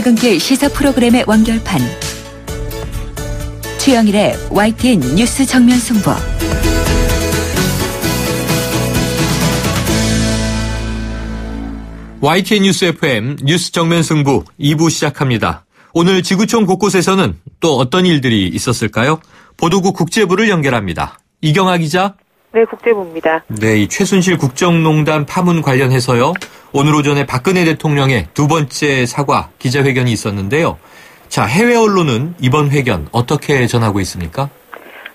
퇴근길 시사 프로그램의 완결판. 최영일의 YTN 뉴스 정면 승부. YTN 뉴스 FM 뉴스 정면 승부 2부 시작합니다. 오늘 지구촌 곳곳에서는 또 어떤 일들이 있었을까요? 보도국 국제부를 연결합니다. 이경아 기자. 네, 국제부입니다. 네, 이 최순실 국정농단 파문 관련해서요. 오늘 오전에 박근혜 대통령의 두 번째 사과 기자회견이 있었는데요. 자, 해외 언론은 이번 회견 어떻게 전하고 있습니까?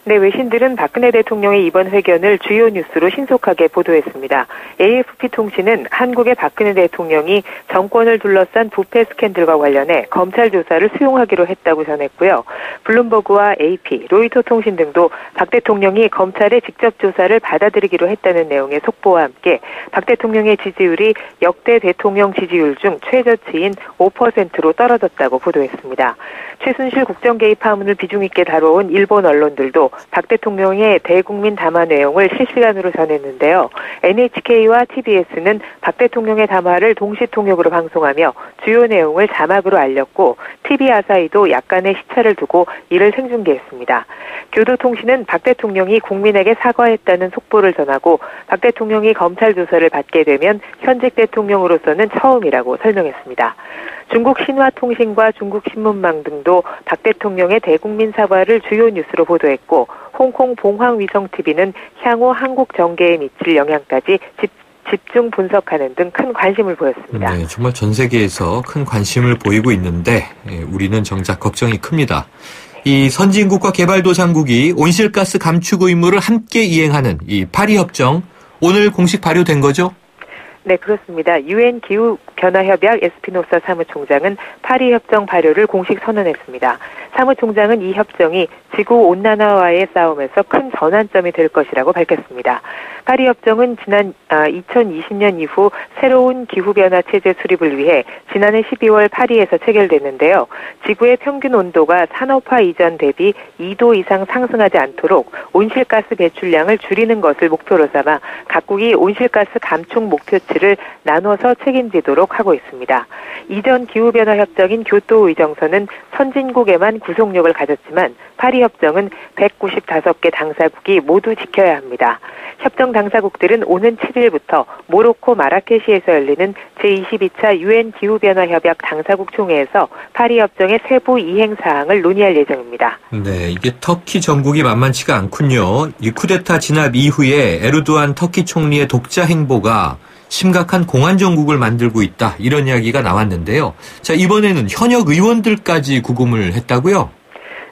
네, 외신들은 박근혜 대통령의 이번 회견을 주요 뉴스로 신속하게 보도했습니다. AFP-통신은 한국의 박근혜 대통령이 정권을 둘러싼 부패 스캔들과 관련해 검찰 조사를 수용하기로 했다고 전했고요. 블룸버그와 AP, 로이터 통신 등도 박 대통령이 검찰의 직접 조사를 받아들이기로 했다는 내용의 속보와 함께 박 대통령의 지지율이 역대 대통령 지지율 중 최저치인 5%로 떨어졌다고 보도했습니다. 최순실 국정 개입 파문을 비중 있게 다뤄온 일본 언론들도 박 대통령의 대국민 담화 내용을 실시간으로 전했는데요. NHK와 TBS는 박 대통령의 담화를 동시 통역으로 방송하며 주요 내용을 자막으로 알렸고 TV 아사히도 약간의 시차를 두고 이를 생중계했습니다. 교도통신은 박 대통령이 국민에게 사과했다는 속보를 전하고 박 대통령이 검찰 조사를 받게 되면 현직 대통령으로서는 처음이라고 설명했습니다. 중국 신화통신과 중국 신문망 등도 박 대통령의 대국민 사과를 주요 뉴스로 보도했고 홍콩 봉황위성TV는 향후 한국 정계에 미칠 영향까지 집중 분석하는 등 큰 관심을 보였습니다. 네, 정말 전 세계에서 큰 관심을 보이고 있는데 우리는 정작 걱정이 큽니다. 이 선진국과 개발도상국이 온실가스 감축 의무를 함께 이행하는 이 파리협정 오늘 공식 발효된 거죠? 네, 그렇습니다. 유엔 기후변화협약 에스피노사 사무총장은 파리협정 발효를 공식 선언했습니다. 사무총장은 이 협정이 지구온난화와의 싸움에서 큰 전환점이 될 것이라고 밝혔습니다. 파리협정은 지난 2020년 이후 새로운 기후변화 체제 수립을 위해 지난해 12월 파리에서 체결됐는데요. 지구의 평균 온도가 산업화 이전 대비 2도 이상 상승하지 않도록 온실가스 배출량을 줄이는 것을 목표로 삼아 각국이 온실가스 감축 목표치를 나눠서 책임지도록 하고 있습니다. 이전 기후변화 협정인 교토의정서는 선진국에만 구속력을 가졌지만 파리협정은 195개 당사국이 모두 지켜야 합니다. 협정 당사국들은 오는 7일부터 모로코 마라케시에서 열리는 제22차 유엔 기후변화협약 당사국 총회에서 파리협정의 세부 이행 사항을 논의할 예정입니다. 네, 이게 터키 정국이 만만치가 않군요. 이 쿠데타 진압 이후에 에르도안 터키 총리의 독자 행보가 심각한 공안 정국을 만들고 있다. 이런 이야기가 나왔는데요. 자, 이번에는 현역 의원들까지 구금을 했다고요?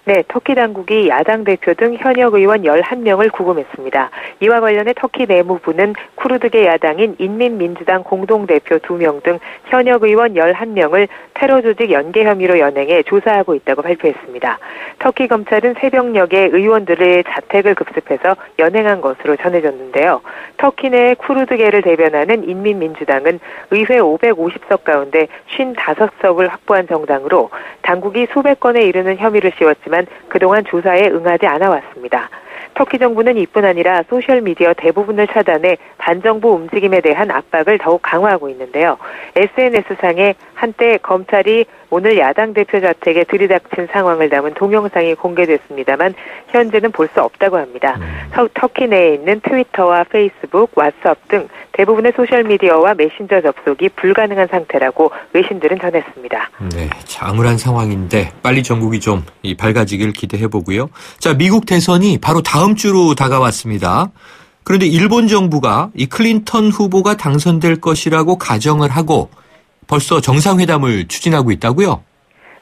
네, 터키 당국이 야당 대표 등 현역 의원 11명을 구금했습니다. 이와 관련해 터키 내무부는 쿠르드계 야당인 인민민주당 공동대표 2명 등 현역 의원 11명을 테러 조직 연계 혐의로 연행해 조사하고 있다고 발표했습니다. 터키 검찰은 새벽녘에 의원들의 자택을 급습해서 연행한 것으로 전해졌는데요. 터키 내 쿠르드계를 대변하는 인민민주당은 의회 550석 가운데 55석을 확보한 정당으로 당국이 수백 건에 이르는 혐의를 씌웠지만 그동안 조사에 응하지 않아 왔습니다. 터키 정부는 이뿐 아니라 소셜미디어 대부분을 차단해 반정부 움직임에 대한 압박을 더욱 강화하고 있는데요. SNS상에 한때 검찰이 오늘 야당 대표 자택에 들이닥친 상황을 담은 동영상이 공개됐습니다만 현재는 볼 수 없다고 합니다. 터키 내에 있는 트위터와 페이스북, 왓츠업 등 대부분의 소셜미디어와 메신저 접속이 불가능한 상태라고 외신들은 전했습니다. 네, 암울한 상황인데 빨리 정국이 좀 밝아지길 기대해보고요. 자, 미국 대선이 바로 다음 주로 다가왔습니다. 그런데 일본 정부가 이 클린턴 후보가 당선될 것이라고 가정을 하고 벌써 정상회담을 추진하고 있다고요?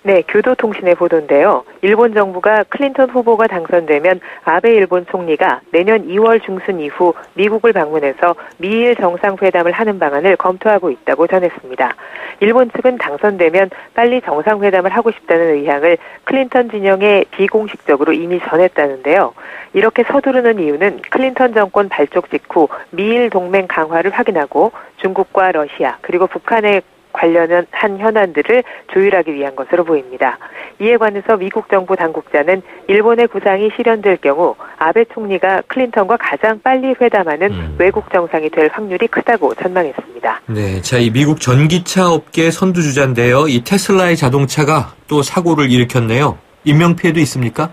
네, 교도통신의 보도인데요. 일본 정부가 클린턴 후보가 당선되면 아베 일본 총리가 내년 2월 중순 이후 미국을 방문해서 미일 정상회담을 하는 방안을 검토하고 있다고 전했습니다. 일본 측은 당선되면 빨리 정상회담을 하고 싶다는 의향을 클린턴 진영에 비공식적으로 이미 전했다는데요. 이렇게 서두르는 이유는 클린턴 정권 발족 직후 미일 동맹 강화를 확인하고 중국과 러시아 그리고 북한의 관련한 현안들을 조율하기 위한 것으로 보입니다. 이에 관해서 미국 정부 당국자는 일본의 구상이 실현될 경우 아베 총리가 클린턴과 가장 빨리 회담하는 외국 정상이 될 확률이 크다고 전망했습니다. 네, 자, 이 미국 전기차 업계 선두주자인데요. 이 테슬라의 자동차가 또 사고를 일으켰네요. 인명피해도 있습니까?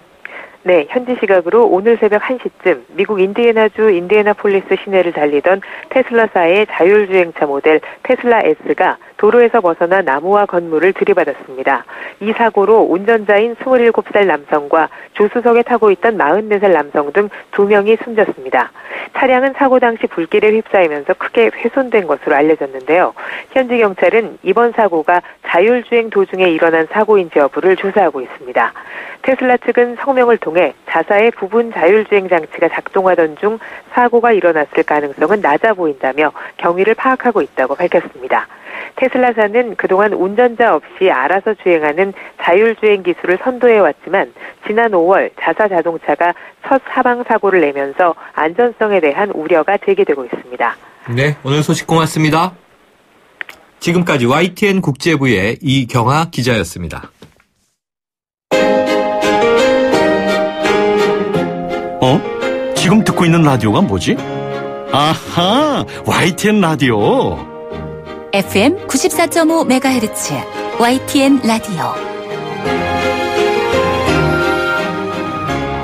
네, 현지 시각으로 오늘 새벽 1시쯤 미국 인디애나주 인디애나폴리스 시내를 달리던 테슬라사의 자율주행차 모델 테슬라 S가 도로에서 벗어나 나무와 건물을 들이받았습니다. 이 사고로 운전자인 27살 남성과 조수석에 타고 있던 44살 남성 등 2명이 숨졌습니다. 차량은 사고 당시 불길에 휩싸이면서 크게 훼손된 것으로 알려졌는데요. 현지 경찰은 이번 사고가 자율주행 도중에 일어난 사고인지 여부를 조사하고 있습니다. 테슬라 측은 성명을 통해 자사의 부분 자율주행 장치가 작동하던 중 사고가 일어났을 가능성은 낮아 보인다며 경위를 파악하고 있다고 밝혔습니다. 테슬라사는 그동안 운전자 없이 알아서 주행하는 자율주행 기술을 선도해왔지만 지난 5월 자사 자동차가 첫 사망 사고를 내면서 안전성에 대한 우려가 제기되고 있습니다. 네, 오늘 소식 고맙습니다. 지금까지 YTN 국제부의 이경아 기자였습니다. 지금 듣고 있는 라디오가 뭐지? 아하, YTN 라디오. FM 94.5MHz YTN 라디오.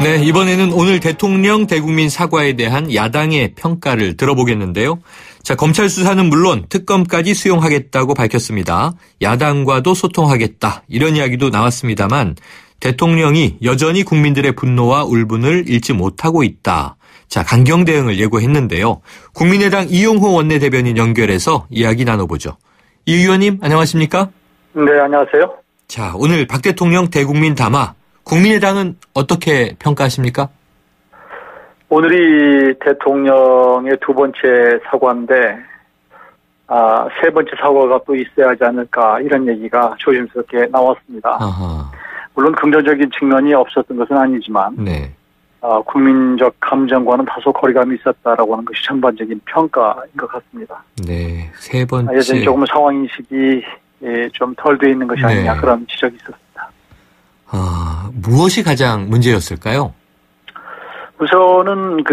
네, 이번에는 오늘 대통령 대국민 사과에 대한 야당의 평가를 들어보겠는데요. 자, 검찰 수사는 물론 특검까지 수용하겠다고 밝혔습니다. 야당과도 소통하겠다, 이런 이야기도 나왔습니다만 대통령이 여전히 국민들의 분노와 울분을 잃지 못하고 있다. 자, 강경 대응을 예고했는데요. 국민의당 이용호 원내대변인 연결해서 이야기 나눠보죠. 이 의원님, 안녕하십니까? 네, 안녕하세요. 자, 오늘 박 대통령 대국민 담화, 국민의당은 어떻게 평가하십니까? 오늘이 대통령의 두 번째 사과인데, 세 번째 사과가 또 있어야 하지 않을까, 이런 얘기가 조심스럽게 나왔습니다. 아하. 물론 긍정적인 측면이 없었던 것은 아니지만, 네. 국민적 감정과는 다소 거리감이 있었다라고 하는 것이 전반적인 평가인 것 같습니다. 네, 세 번째. 여전히 조금 상황인식이 좀 덜 돼 있는 것이 아니냐, 네. 그런 지적이 있었습니다. 무엇이 가장 문제였을까요? 우선은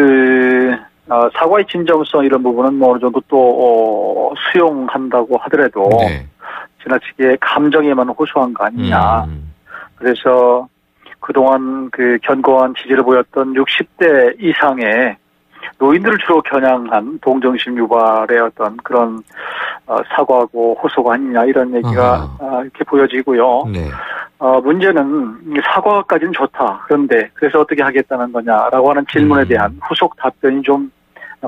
사과의 진정성 이런 부분은 어느 정도 또 수용한다고 하더라도 네. 지나치게 감정에만 호소한 거 아니냐. 그래서 그동안 견고한 지지를 보였던 60대 이상의 노인들을 주로 겨냥한 동정심 유발의 어떤 그런 사과하고 호소가 아니냐, 이런 얘기가 이렇게 보여지고요. 네. 문제는 사과까지는 좋다. 그런데 그래서 어떻게 하겠다는 거냐라고 하는 질문에 대한 후속 답변이 좀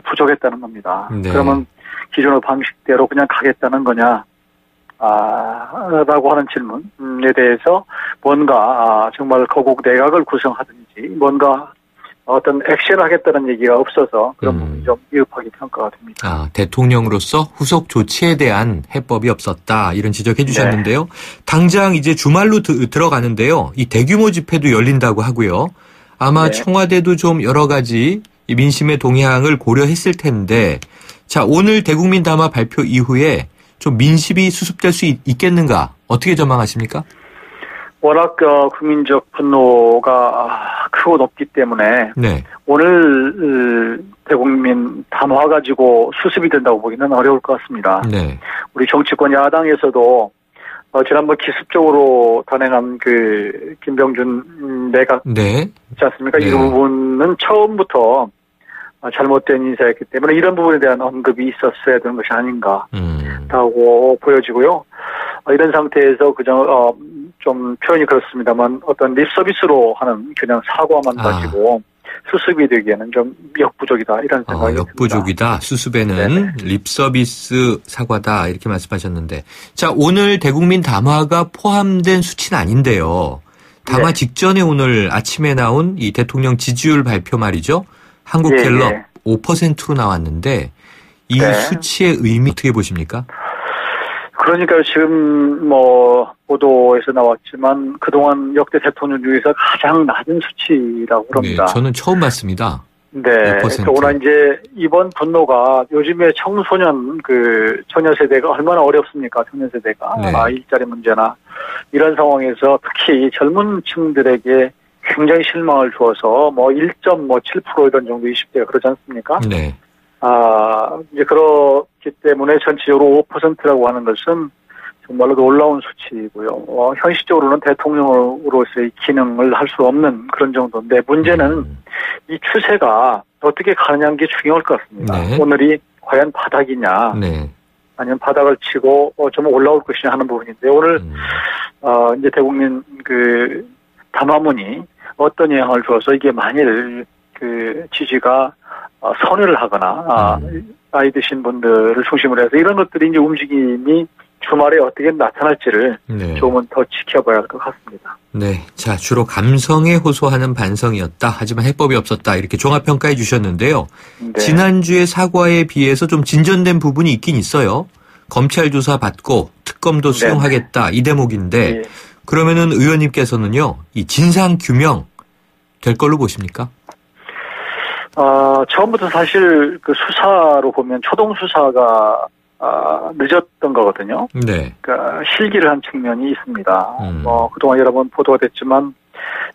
부족했다는 겁니다. 네. 그러면 기존의 방식대로 그냥 가겠다는 거냐? 라고 하는 질문에 대해서 뭔가 정말 거국 내각을 구성하든지 뭔가 어떤 액션을 하겠다는 얘기가 없어서 그런 부분이 좀 미흡하게 평가가 됩니다. 대통령으로서 후속 조치에 대한 해법이 없었다, 이런 지적해 주셨는데요. 네. 당장 이제 주말로 들어가는데요. 이 대규모 집회도 열린다고 하고요. 아마 네. 청와대도 좀 여러 가지 민심의 동향을 고려했을 텐데, 자, 오늘 대국민 담화 발표 이후에 좀 민심이 수습될 수 있겠는가? 어떻게 전망하십니까? 워낙 국민적 분노가 크고 높기 때문에 네. 오늘 대국민 담화 가지고 수습이 된다고 보기는 어려울 것 같습니다. 네. 우리 정치권 야당에서도 지난번 기습적으로 단행한 김병준 내각 네. 있지 않습니까? 네. 이 부분은 처음부터 잘못된 인사였기 때문에 이런 부분에 대한 언급이 있었어야 되는 것이 아닌가라고 보여지고요. 이런 상태에서 그저 좀 표현이 그렇습니다만 어떤 립서비스로 하는 그냥 사과만 가지고 수습이 되기에는 좀 역부족이다, 이런 생각이 듭니다. 역부족이다. 수습에는 네네. 립서비스 사과다, 이렇게 말씀하셨는데, 자, 오늘 대국민 담화가 포함된 수치는 아닌데요. 담화 네. 직전에 오늘 아침에 나온 이 대통령 지지율 발표 말이죠. 한국갤럽 네. 5%로 나왔는데 이 네. 수치의 의미 어떻게 보십니까? 그러니까 지금 보도에서 나왔지만 그동안 역대 대통령 중에서 가장 낮은 수치라고 그럽니다. 네, 저는 처음 봤습니다. 네. 더구나 이제 이번 분노가 요즘에 청소년 청년 세대가 얼마나 어렵습니까? 청년 세대가. 네. 일자리 문제나 이런 상황에서 특히 젊은 층들에게 굉장히 실망을 주어서 1.7% 이런 정도 20대가 그러지 않습니까? 네. 이제 그렇기 때문에 전체적으로 5%라고 하는 것은 정말로 놀라운 수치이고요. 현실적으로는 대통령으로서의 기능을 할 수 없는 그런 정도인데 문제는 이 추세가 어떻게 가느냐는 게 중요할 것 같습니다. 네. 오늘이 과연 바닥이냐, 네. 아니면 바닥을 치고 좀 올라올 것이냐 하는 부분인데 오늘 이제 대국민 담화문이 어떤 영향을 주어서 이게 만일 지지가 선회를 하거나 나이 드신 분들을 중심으로 해서 이런 것들이 이제 움직임이 주말에 어떻게 나타날지를 네. 조금은 더 지켜봐야 할 것 같습니다. 네. 자, 주로 감성에 호소하는 반성이었다. 하지만 해법이 없었다. 이렇게 종합평가해 주셨는데요. 네. 지난주의 사과에 비해서 좀 진전된 부분이 있긴 있어요. 검찰 조사 받고 특검도 수용하겠다. 이 대목인데 네. 그러면은 의원님께서는요. 이 진상 규명 될 걸로 보십니까? 처음부터 사실 수사로 보면 초동 수사가 늦었던 거거든요. 네. 그러니까 실기를 한 측면이 있습니다. 그동안 여러 번 보도가 됐지만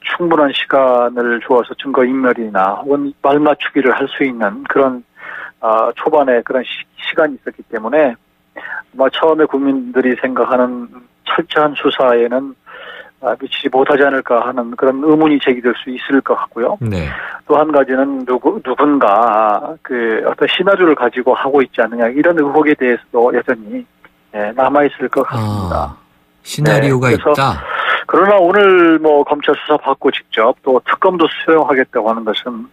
충분한 시간을 주어서 증거인멸이나 혹은 말맞추기를 할 수 있는 그런 초반에 그런 시간이 있었기 때문에 처음에 국민들이 생각하는 철저한 수사에는 미치지 못하지 않을까 하는 그런 의문이 제기될 수 있을 것 같고요. 네. 또 한 가지는 누군가 어떤 시나리오를 가지고 하고 있지 않느냐 이런 의혹에 대해서도 여전히 남아있을 것 같습니다. 시나리오가 있다. 그러나 오늘 검찰 수사 받고 직접 또 특검도 수용하겠다고 하는 것은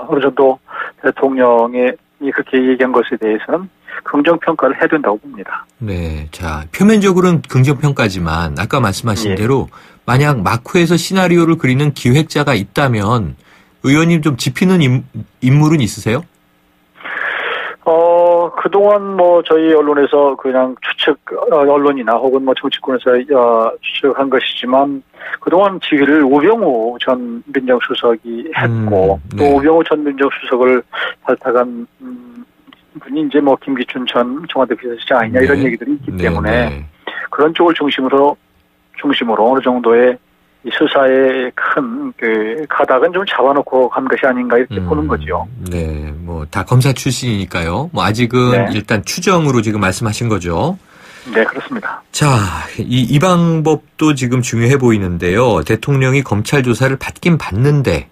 어느 정도 대통령이 그렇게 얘기한 것에 대해서는 긍정평가를 해야 된다고 봅니다. 네. 자, 표면적으로는 긍정평가지만 아까 말씀하신 대로 만약 마쿠에서 시나리오를 그리는 기획자가 있다면 의원님 좀 짚히는 인물은 있으세요? 그동안 저희 언론에서 그냥 언론이나 혹은 정치권에서 추측한 것이지만 그동안 지휘를 우병우 전 민정수석이 했고 또 우병우 전 민정수석을 발탁한 분이 이제 김기춘 전 청와대 비서실장 아니냐 이런 얘기들이 있기 때문에 그런 쪽을 중심으로 어느 정도의 이 수사의 큰 가닥은 좀 잡아놓고 간 것이 아닌가 이렇게 보는 거죠. 네, 다 검사 출신이니까요. 아직은 일단 추정으로 지금 말씀하신 거죠. 네, 그렇습니다. 자, 이 방법도 지금 중요해 보이는데요. 대통령이 검찰 조사를 받긴 받는데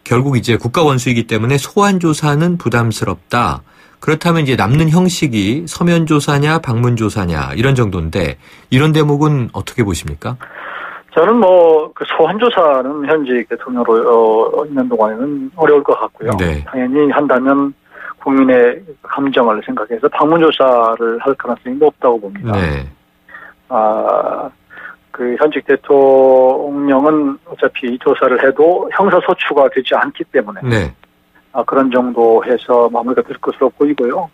결국 이제 국가 원수이기 때문에 소환 조사는 부담스럽다. 그렇다면 이제 남는 형식이 서면 조사냐, 방문 조사냐 이런 정도인데 이런 대목은 어떻게 보십니까? 저는 소환 조사는 현직 대통령으로 있는 동안에는 어려울 것 같고요. 네. 당연히 한다면 국민의 감정을 생각해서 방문 조사를 할 가능성이 높다고 봅니다. 네. 현직 대통령은 어차피 조사를 해도 형사소추가 되지 않기 때문에 그런 정도 해서 마무리가 될 것으로 보이고요.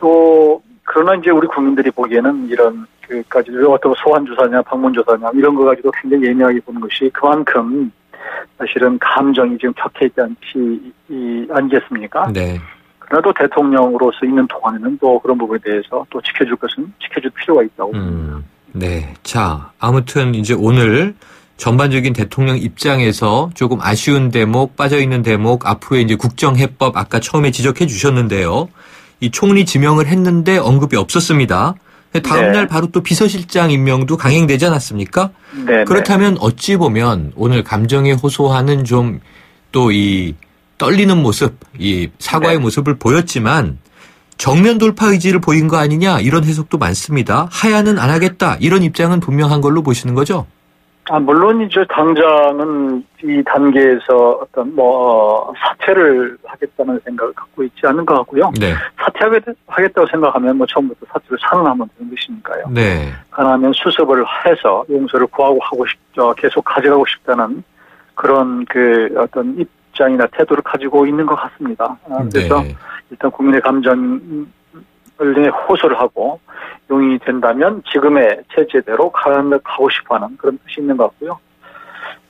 또 그러나 이제 우리 국민들이 보기에는 이런 까지 어떤 소환 조사냐, 방문 조사냐 이런 거 가지고 굉장히 예민하게 보는 것이 그만큼 사실은 감정이 지금 격해 있지 않겠습니까? 네. 그러나 또 대통령으로서 있는 동안에는 또 그런 부분에 대해서 또 지켜줄 필요가 있다고 봅니다. 네. 자, 아무튼 이제 오늘 전반적인 대통령 입장에서 조금 아쉬운 대목, 빠져있는 대목, 앞으로의 이제 국정해법 아까 처음에 지적해 주셨는데요. 이 총리 지명을 했는데 언급이 없었습니다. 다음날 바로 또 비서실장 임명도 강행되지 않았습니까? 네. 그렇다면 어찌 보면 오늘 감정에 호소하는 좀 또 이 떨리는 모습, 이 사과의 모습을 보였지만 정면 돌파 의지를 보인 거 아니냐 이런 해석도 많습니다. 하야는 안 하겠다 이런 입장은 분명한 걸로 보시는 거죠? 물론이죠. 당장은 이 단계에서 어떤 사퇴를 하겠다는 생각을 갖고 있지 않은 것 같고요. 네. 사퇴하겠다고 생각하면 처음부터 사퇴를 선언하면 되는 것이니까요. 네. 가능하면 수습을 해서 용서를 구하고 하고 싶죠. 계속 가져가고 싶다는 그런 어떤 입장이나 태도를 가지고 있는 것 같습니다. 그래서 일단 국민의 감정을 호소를 하고 용인이 된다면 지금의 체제대로 가고 싶어하는 그런 뜻이 있는 것 같고요.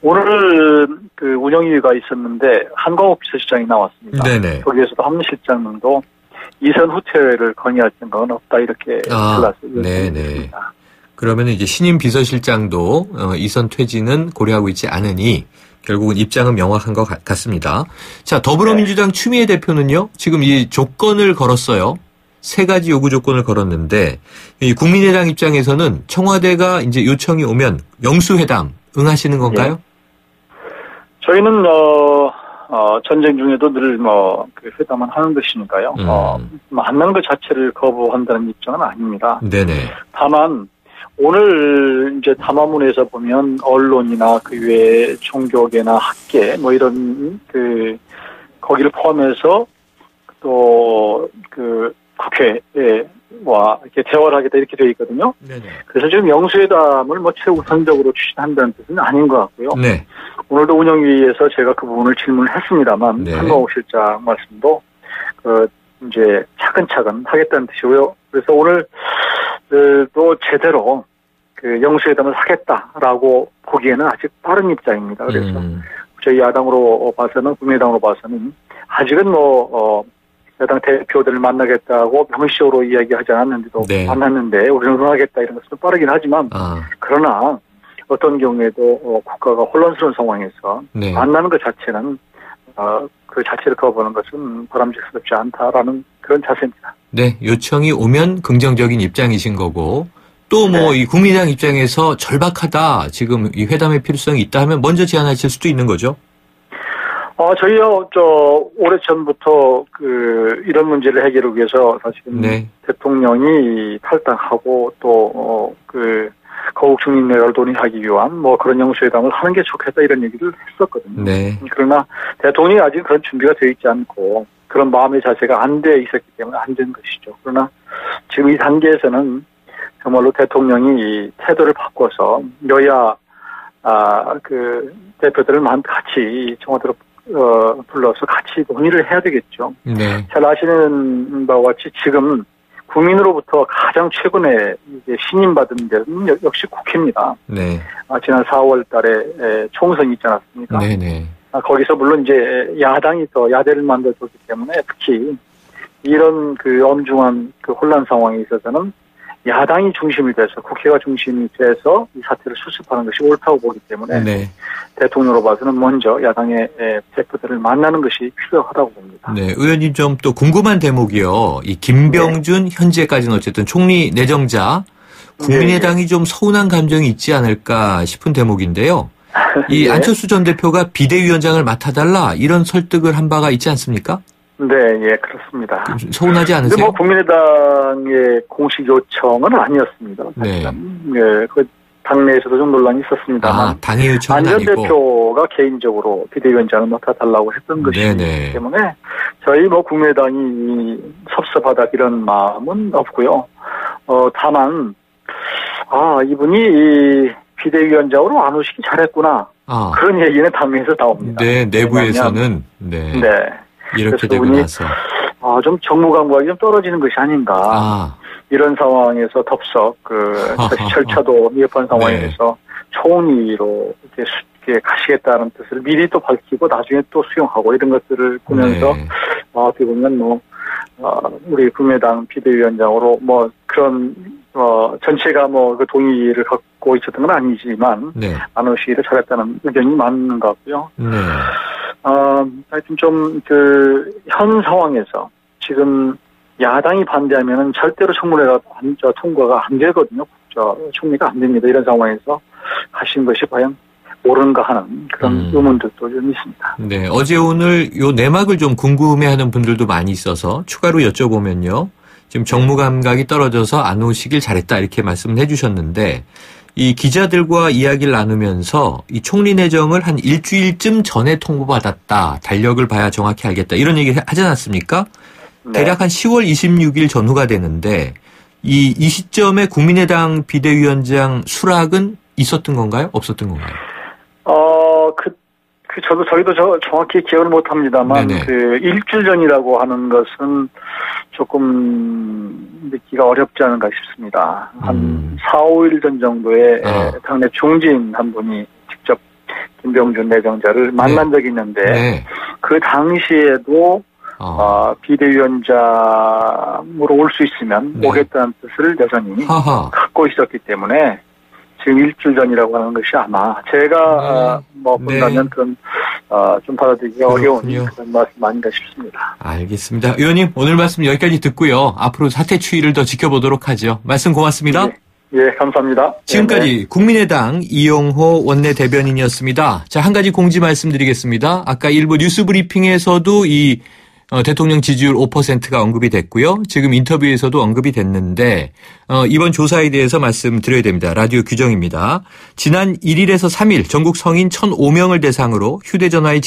오늘 그 운영위가 있었는데 한광욱 비서실장이 나왔습니다. 네네. 거기에서도 한 실장님도 이선 후퇴를 건의할 생각은 없다 이렇게 들었습니다. 네네. 그러면 이제 신임 비서실장도 이선 퇴진은 고려하고 있지 않으니 결국은 입장은 명확한 것 같습니다. 자, 더불어민주당 추미애 대표는요, 지금 이 조건을 걸었어요. 3가지 요구 조건을 걸었는데, 이 국민의당 입장에서는 청와대가 이제 요청이 오면 영수회담 응하시는 건가요? 저희는 전쟁 중에도 늘 그 회담은 하는 것이니까요. 만나는 것 자체를 거부한다는 입장은 아닙니다. 네네. 다만 오늘 이제 담화문에서 보면 언론이나 그 외에 종교계나 학계 뭐 이런 그 거기를 포함해서 또 그 국회와 이렇게 대화를 하겠다 이렇게 되어 있거든요. 네네. 그래서 지금 영수회담을 뭐 최우선적으로 추진한다는 뜻은 아닌 것 같고요. 네. 오늘도 운영위에서 제가 그 부분을 질문을 했습니다만 한광욱 실장 말씀도 이제 차근차근 하겠다는 뜻이고요. 그래서 오늘 또 제대로 그 영수회담을 하겠다라고 보기에는 아직 빠른 입장입니다. 그래서 저희 야당으로 봐서는 국민의당으로 봐서는 아직은 야당 대표들을 만나겠다고 명시적으로 이야기하지 않았는데도 만났는데 우리는 응하겠다 이런 것은 빠르긴 하지만 그러나 어떤 경우에도 국가가 혼란스러운 상황에서 만나는 것 자체는 그 자체를 거부하는 것은 바람직스럽지 않다라는 그런 자세입니다. 네, 요청이 오면 긍정적인 입장이신 거고 또 이 국민의당 입장에서 절박하다 지금 이 회담의 필요성이 있다 하면 먼저 제안하실 수도 있는 거죠? 저희요, 오래전부터 이런 문제를 해결하기 위해서 사실은 대통령이 탈당하고 또 거국 중립내각을 논의하기 위한 그런 영수회담을 하는 게 좋겠다 이런 얘기를 했었거든요. 네. 그러나 대통령이 아직 그런 준비가 되어 있지 않고 그런 마음의 자세가 안 돼 있었기 때문에 안 된 것이죠. 그러나 지금 이 단계에서는 정말로 대통령이 이 태도를 바꿔서 여야 대표들을 같이 청와대로 불러서 같이 논의를 해야 되겠죠. 네. 잘 아시는 바와 같이 지금 국민으로부터 가장 최근에 이제 신임받은 데는 역시 국회입니다. 네. 지난 4월 달에 총선이 있지 않았습니까? 네네. 거기서 물론 이제 야당이 더 야대를 만들어줬기 때문에 특히 이런 엄중한 혼란 상황에 있어서는 야당이 중심이 돼서 국회가 중심이 돼서 이 사태를 수습하는 것이 옳다고 보기 때문에 대통령으로 봐서는 먼저 야당의 대표들을 만나는 것이 필요하다고 봅니다. 네, 의원님 좀 또 궁금한 대목이요. 이 김병준 현재까지는 어쨌든 총리 내정자 국민의당이 좀 서운한 감정이 있지 않을까 싶은 대목인데요. 이 안철수 전 대표가 비대위원장을 맡아달라 이런 설득을 한 바가 있지 않습니까? 네, 예, 그렇습니다. 서운하지 않으세요? 국민의당의 공식 요청은 아니었습니다. 네. 예, 당내에서도 좀 논란이 있었습니다만. 당의 요청은 안 아니고. 전 대표가 개인적으로 비대위원장을 맡아달라고 했던 것이기 때문에 저희 국민의당이 섭섭하다 이런 마음은 없고요. 다만, 이분이 비대위원장으로 안 오시기 잘했구나. 그런 얘기는 당내에서 나옵니다. 네, 내부에서는. 네. 이렇게 되고 나서. 좀 정무감각이 좀 떨어지는 것이 아닌가. 이런 상황에서 덥석, 사실 절차도 미흡한 상황에서 총리로 이렇게 가시겠다는 뜻을 미리 또 밝히고 나중에 또 수용하고 이런 것들을 보면서, 어떻게 보면 우리 국민의당 비대위원장으로 그런, 전체가 그 동의를 갖고 있었던 건 아니지만, 안 오시기를 잘했다는 의견이 맞는 것 같고요. 하여튼 좀 현 상황에서 지금 야당이 반대하면은 절대로 청문회가 통과가 안 되거든요. 총리가 안 됩니다. 이런 상황에서 하신 것이 과연 옳은가 하는 그런 의문들도 좀 있습니다. 네, 어제 오늘 요 내막을 좀 궁금해하는 분들도 많이 있어서 추가로 여쭤보면요. 지금 정무 감각이 떨어져서 안 오시길 잘했다 이렇게 말씀을 해주셨는데 이 기자들과 이야기를 나누면서 이 총리 내정을 한 일주일쯤 전에 통보받았다. 달력을 봐야 정확히 알겠다. 이런 얘기 하지 않았습니까? 대략 한 10월 26일 전후가 되는데 이 시점에 국민의당 비대위원장 수락은 있었던 건가요? 없었던 건가요? 저희도 정확히 기억을 못 합니다만, 일주일 전이라고 하는 것은 조금 믿기가 어렵지 않은가 싶습니다. 한 4, 5일 전 정도에 당내 중진 한 분이 직접 김병준 내정자를 만난 적이 있는데 네. 그 당시에도 비대위원장으로 올 수 있으면 네. 오겠다는 뜻을 여전히 갖고 있었기 때문에 지금 일주일 전이라고 하는 것이 아마 제가 본다면 그런 좀 받아들이기 어려운 그런 말씀 아닌가 싶습니다. 알겠습니다. 의원님 오늘 말씀 여기까지 듣고요. 앞으로 사태 추이를 더 지켜보도록 하죠. 말씀 고맙습니다. 네. 예, 감사합니다. 지금까지 네. 국민의당 이용호 원내대변인이었습니다. 자, 한 가지 공지 말씀드리겠습니다. 아까 일부 뉴스 브리핑에서도 이 대통령 지지율 5%가 언급이 됐고요. 지금 인터뷰에서도 언급이 됐는데 이번 조사에 대해서 말씀드려야 됩니다. 라디오 규정입니다. 지난 1일에서 3일 전국 성인 1,005명을 대상으로 휴대전화의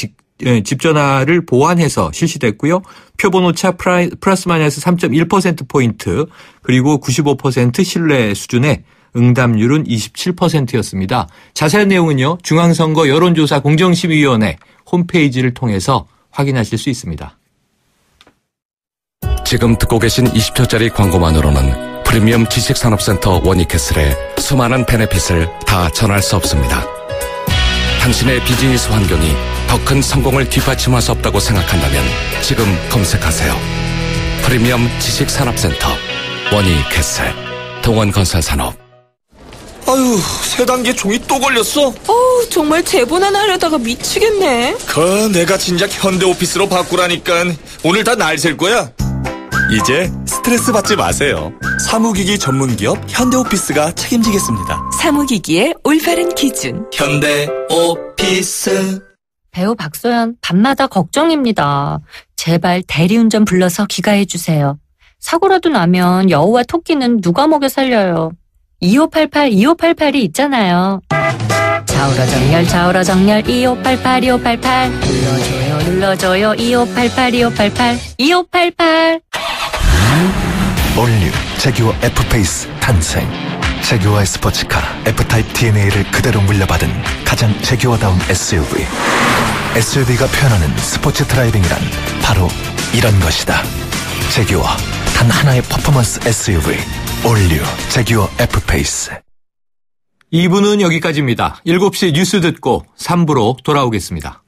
집전화를 보완해서 실시됐고요. 표본오차 플러스 마이너스 3.1%포인트 그리고 95% 신뢰 수준의 응답률은 27%였습니다. 자세한 내용은요. 중앙선거 여론조사 공정심의위원회 홈페이지를 통해서 확인하실 수 있습니다. 지금 듣고 계신 20초짜리 광고만으로는 프리미엄 지식산업센터 워니캐슬의 수많은 베네핏을 다 전할 수 없습니다. 당신의 비즈니스 환경이 더 큰 성공을 뒷받침할 수 없다고 생각한다면 지금 검색하세요. 프리미엄 지식산업센터 워니캐슬 동원건설산업. 아유, 세 단계 종이 또 걸렸어? 정말 재본하나 하려다가 미치겠네. 내가 진작 현대오피스로 바꾸라니까. 오늘 다 날 셀 거야. 이제 스트레스 받지 마세요. 사무기기 전문기업 현대오피스가 책임지겠습니다. 사무기기의 올바른 기준. 현대오피스. 배우 박소연, 밤마다 걱정입니다. 제발 대리운전 불러서 귀가해주세요. 사고라도 나면 여우와 토끼는 누가 먹여 살려요. 2588 있잖아요. 좌우로 정렬 2588 눌러줘요 2588 올뉴 제규어 F페이스 탄생. 제규어의 스포츠카 F타입 DNA를 그대로 물려받은 가장 제규어다운 SUV가 표현하는 스포츠 드라이빙이란 바로 이런 것이다. 제규어 단 하나의 퍼포먼스 SUV 올뉴 제규어 F페이스. 2부는 여기까지입니다. 7시 뉴스 듣고 3부로 돌아오겠습니다.